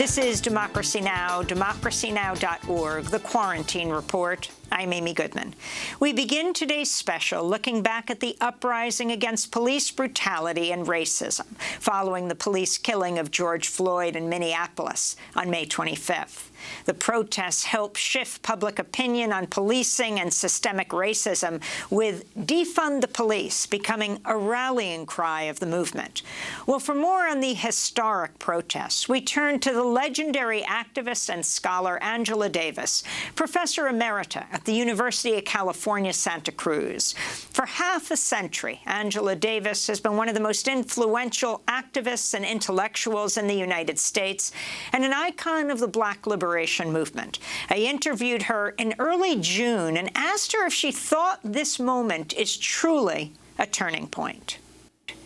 This is Democracy Now!, democracynow.org, The Quarantine Report. I'm Amy Goodman. We begin today's special looking back at the uprising against police brutality and racism following the police killing of George Floyd in Minneapolis on May 25th. The protests helped shift public opinion on policing and systemic racism, with Defund the Police becoming a rallying cry of the movement. Well, for more on the historic protests, we turn to the legendary activist and scholar Angela Davis, professor emerita at the University of California, Santa Cruz. For half a century, Angela Davis has been one of the most influential activists and intellectuals in the United States and an icon of the Black liberation movement. I interviewed her in early June and asked her if she thought this moment is truly a turning point.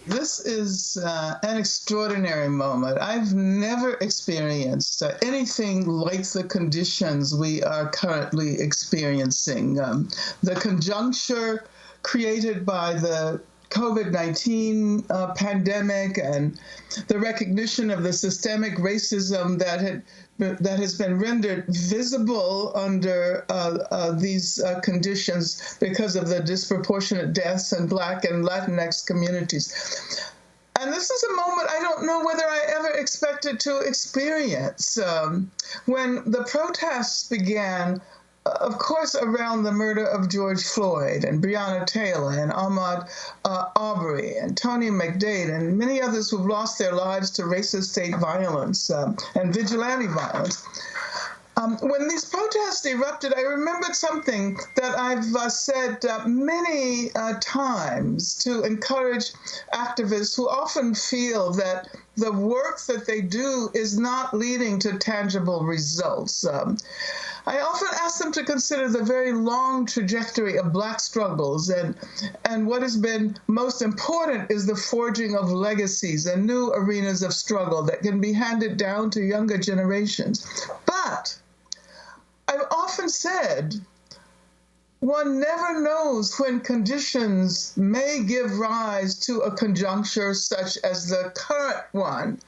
This is an extraordinary moment. I've never experienced anything like the conditions we are currently experiencing. The conjuncture created by the COVID-19 pandemic and the recognition of the systemic racism that has been rendered visible under these conditions because of the disproportionate deaths in Black and Latinx communities. And this is a moment I don't know whether I ever expected to experience. When the protests began, of course, around the murder of George Floyd and Breonna Taylor and Ahmaud Arbery and Tony McDade and many others who've lost their lives to racist state violence and vigilante violence. When these protests erupted, I remembered something that I've said many times to encourage activists who often feel that the work that they do is not leading to tangible results. I often ask them to consider the very long trajectory of Black struggles, and what has been most important is the forging of legacies and new arenas of struggle that can be handed down to younger generations. But I've often said, one never knows when conditions may give rise to a conjuncture such as the current one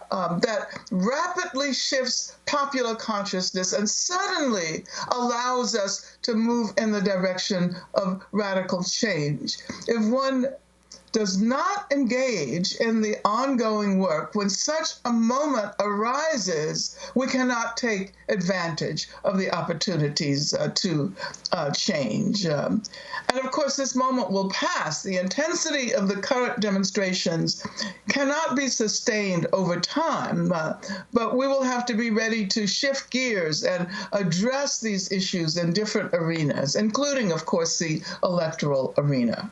that rapidly shifts popular consciousness and suddenly allows us to move in the direction of radical change. If one does not engage in the ongoing work, when such a moment arises, we cannot take advantage of the opportunities to change. And of course, this moment will pass. The intensity of the current demonstrations cannot be sustained over time, but we will have to be ready to shift gears and address these issues in different arenas, including, of course, the electoral arena.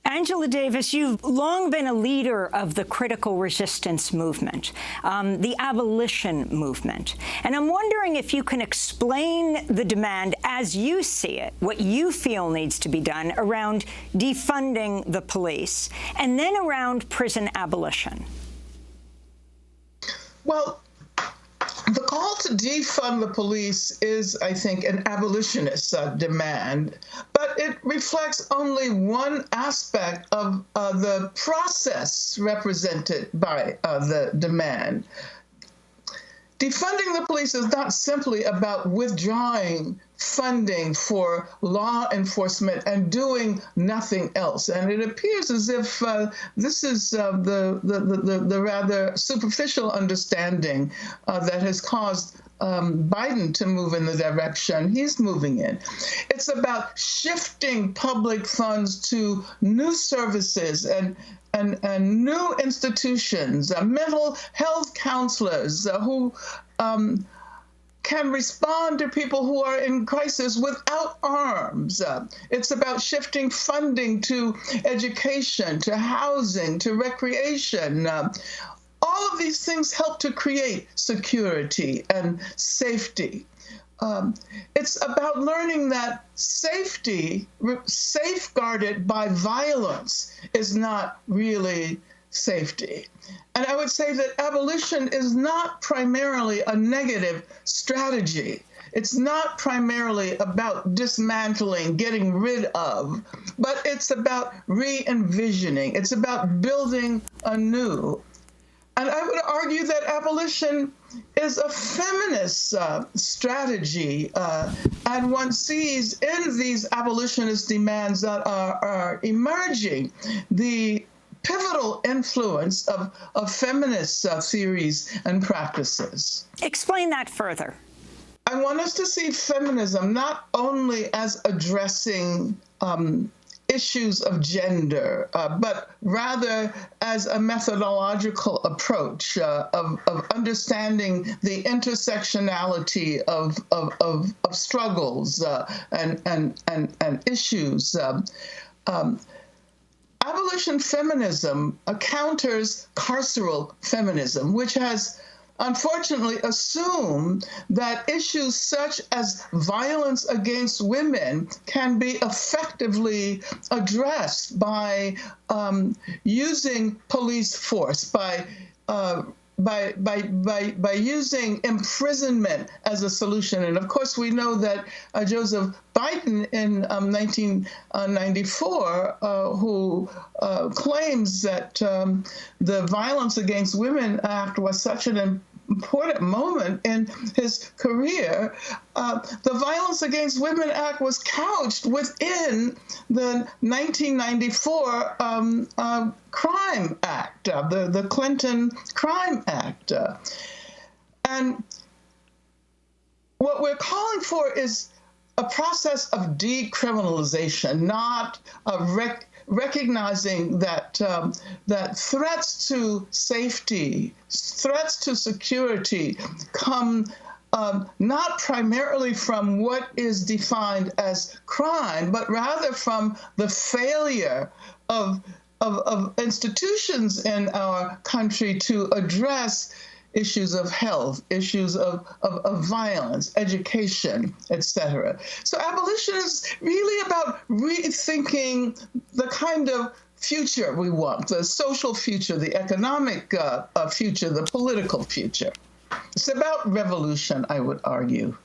Angela Davis, you've long been a leader of the critical resistance movement, the abolition movement. And I'm wondering if you can explain the demand as you see it, what you feel needs to be done around defunding the police, and then around prison abolition. Well, the call to defund the police is, I think, an abolitionist demand, but it reflects only one aspect of the process represented by the demand. Defunding the police is not simply about withdrawing funding for law enforcement and doing nothing else. And it appears as if this is the rather superficial understanding that has caused Biden to move in the direction he's moving in. It's about shifting public funds to new services and new institutions, mental health counselors who can respond to people who are in crisis without arms. It's about shifting funding to education, to housing, to recreation. All of these things help to create security and safety. It's about learning that safety, safeguarded by violence, is not really safety. And I would say that abolition is not primarily a negative strategy. It's not primarily about dismantling, getting rid of, but it's about re-envisioning. It's about building anew. And I would argue that abolition is a feminist strategy, and one sees in these abolitionist demands that are emerging the pivotal influence of feminist theories and practices. Explain that further. I want us to see feminism not only as addressing issues of gender, but rather as a methodological approach of understanding the intersectionality of struggles and issues. Abolition feminism counters carceral feminism, which has unfortunately assumed that issues such as violence against women can be effectively addressed by using police force, by using imprisonment as a solution. And of course, we know that Joseph Biden in 1994, who claims that the Violence Against Women Act was such an important moment in his career, the Violence Against Women Act was couched within the 1994 Crime Act, the Clinton Crime Act. And what we're calling for is a process of decriminalization, not recognizing that that threats to safety, threats to security come not primarily from what is defined as crime, but rather from the failure of institutions in our country to address issues of health, issues of violence, education, etc. So abolition is really about rethinking the kind of future we want, the social future, the economic future, the political future. It's about revolution, I would argue.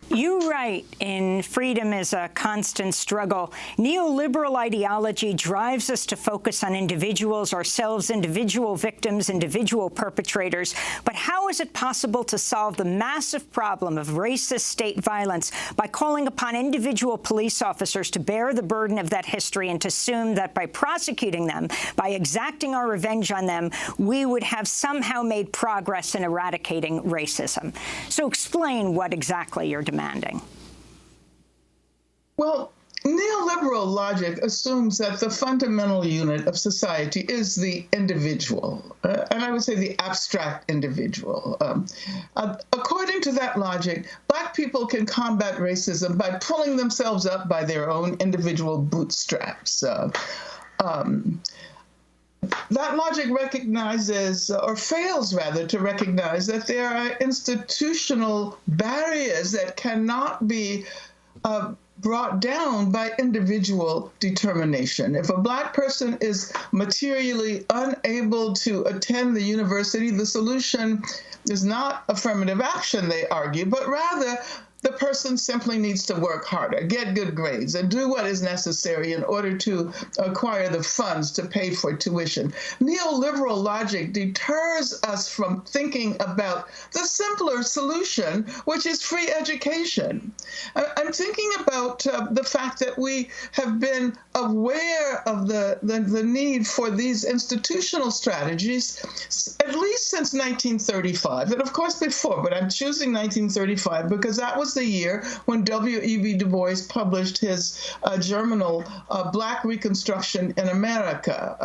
You write in Freedom is a Constant Struggle, neoliberal ideology drives us to focus on individuals, ourselves, individual victims, individual perpetrators. But how is it possible to solve the massive problem of racist state violence by calling upon individual police officers to bear the burden of that history and to assume that by prosecuting them, by exacting our revenge on them, we would have somehow made progress in eradicating racism? So explain what exactly you're demanding. Well, neoliberal logic assumes that the fundamental unit of society is the individual, and I would say the abstract individual. According to that logic, Black people can combat racism by pulling themselves up by their own individual bootstraps. That logic recognizes, or fails rather, to recognize that there are institutional barriers that cannot be brought down by individual determination. If a Black person is materially unable to attend the university, the solution is not affirmative action, they argue, but rather the person simply needs to work harder, get good grades, and do what is necessary in order to acquire the funds to pay for tuition. Neoliberal logic deters us from thinking about the simpler solution, which is free education. I'm thinking about the fact that we have been aware of the need for these institutional strategies at least since 1935, and of course before, but I'm choosing 1935 because that was the year when W.E.B. Du Bois published his journal, Black Reconstruction in America.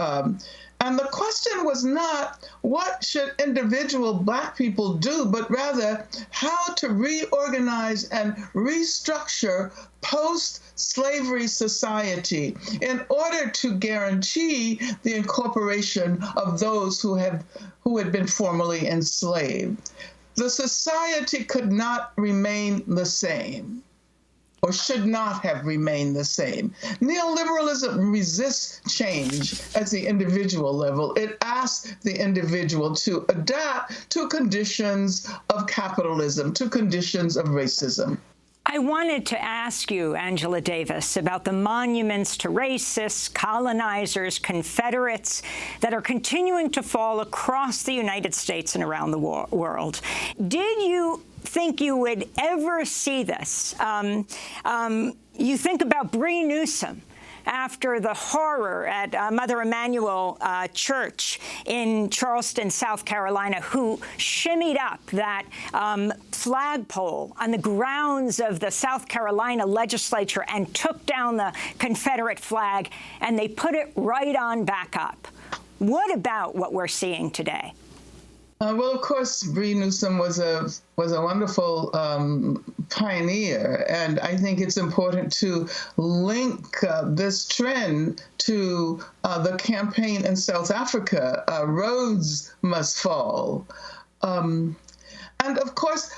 And the question was not what should individual Black people do, but rather how to reorganize and restructure post-slavery society in order to guarantee the incorporation of those who had been formerly enslaved. The society could not remain the same, or should not have remained the same. Neoliberalism resists change at the individual level. It asks the individual to adapt to conditions of capitalism, to conditions of racism. I wanted to ask you, Angela Davis, about the monuments to racists, colonizers, Confederates that are continuing to fall across the United States and around the world. Did you think you would ever see this? You think about Bree Newsom after the horror at Mother Emanuel Church in Charleston, South Carolina, who shimmied up that flagpole on the grounds of the South Carolina legislature and took down the Confederate flag, and they put it right on back up. What about what we're seeing today? Well, of course, Bree Newsom was a wonderful pioneer, and I think it's important to link this trend to the campaign in South Africa, Rhodes Must Fall. And of course,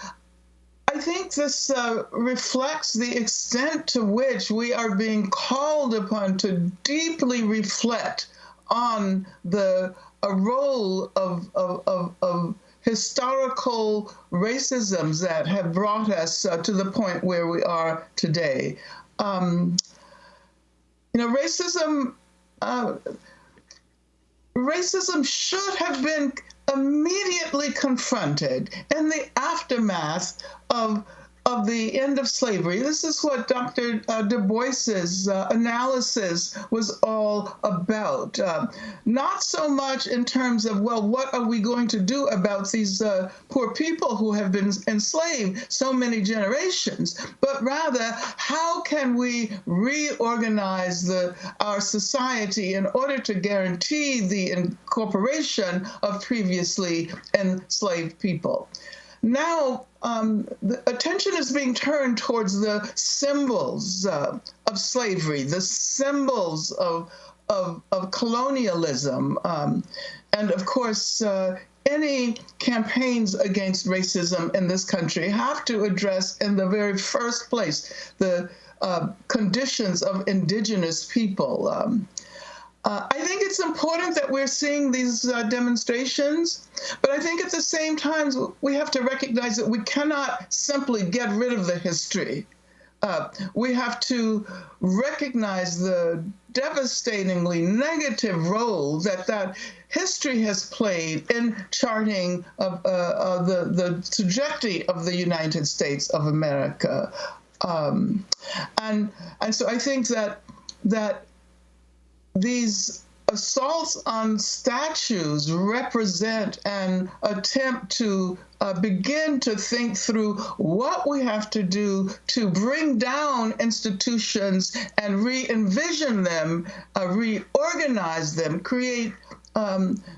I think this reflects the extent to which we are being called upon to deeply reflect on a role of historical racisms that have brought us to the point where we are today. Racism should have been immediately confronted in the aftermath of the end of slavery. This is what Dr. Du Bois's analysis was all about. Not so much in terms of, well, what are we going to do about these poor people who have been enslaved so many generations, but rather, how can we reorganize our society in order to guarantee the incorporation of previously enslaved people? Now, the attention is being turned towards the symbols of slavery, the symbols of colonialism, and of course, any campaigns against racism in this country have to address, in the very first place, the conditions of indigenous people. I think it's important that we're seeing these demonstrations, but I think at the same time, we have to recognize that we cannot simply get rid of the history. We have to recognize the devastatingly negative role that history has played in charting the trajectory of the United States of America. And so I think that these assaults on statues represent an attempt to begin to think through what we have to do to bring down institutions and re-envision them, reorganize them, create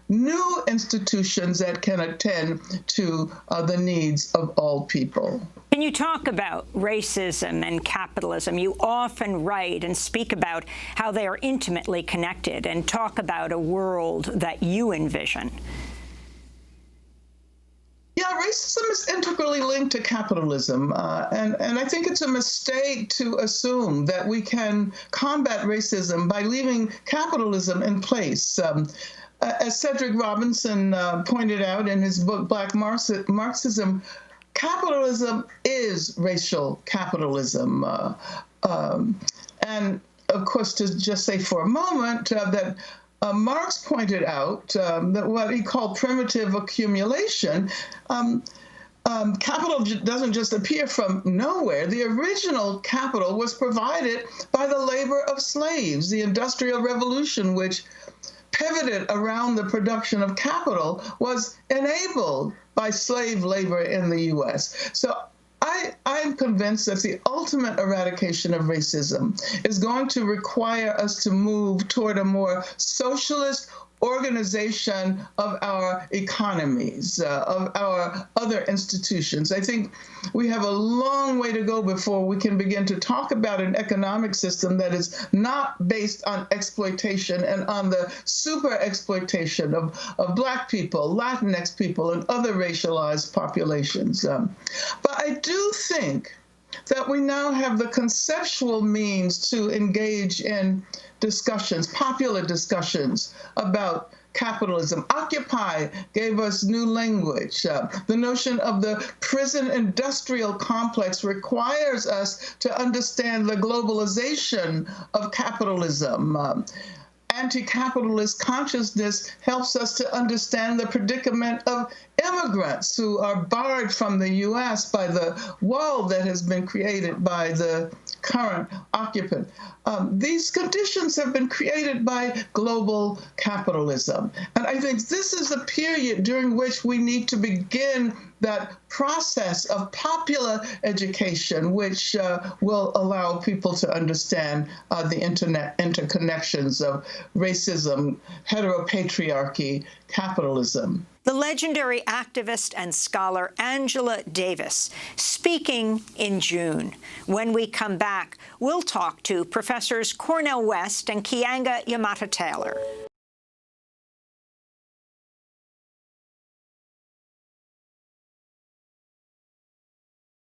new institutions that can attend to the needs of all people. When you talk about racism and capitalism, you often write and speak about how they are intimately connected and talk about a world that you envision. Yeah, racism is integrally linked to capitalism, and I think it's a mistake to assume that we can combat racism by leaving capitalism in place. As Cedric Robinson pointed out in his book, Black Marxism, capitalism is racial capitalism. And of course, to just say for a moment that Marx pointed out that what he called primitive accumulation, capital doesn't just appear from nowhere. The original capital was provided by the labor of slaves. The Industrial Revolution, which pivoted around the production of capital, was enabled by slave labor in the U.S. So I'm convinced that the ultimate eradication of racism is going to require us to move toward a more socialist organization of our economies, of our other institutions. I think we have a long way to go before we can begin to talk about an economic system that is not based on exploitation and on the super exploitation of Black people, Latinx people, and other racialized populations. But I do think that we now have the conceptual means to engage in discussions, popular discussions about capitalism. Occupy gave us new language. The notion of the prison industrial complex requires us to understand the globalization of capitalism. Anti-capitalist consciousness helps us to understand the predicament of immigrants who are barred from the U.S. by the wall that has been created by the current occupant. These conditions have been created by global capitalism. And I think this is a period during which we need to begin that process of popular education, which will allow people to understand the interconnections of racism, heteropatriarchy, capitalism. The legendary activist and scholar Angela Davis speaking in June. When we come back, we'll talk to Professors Cornel West and Keeanga Yamata Taylor.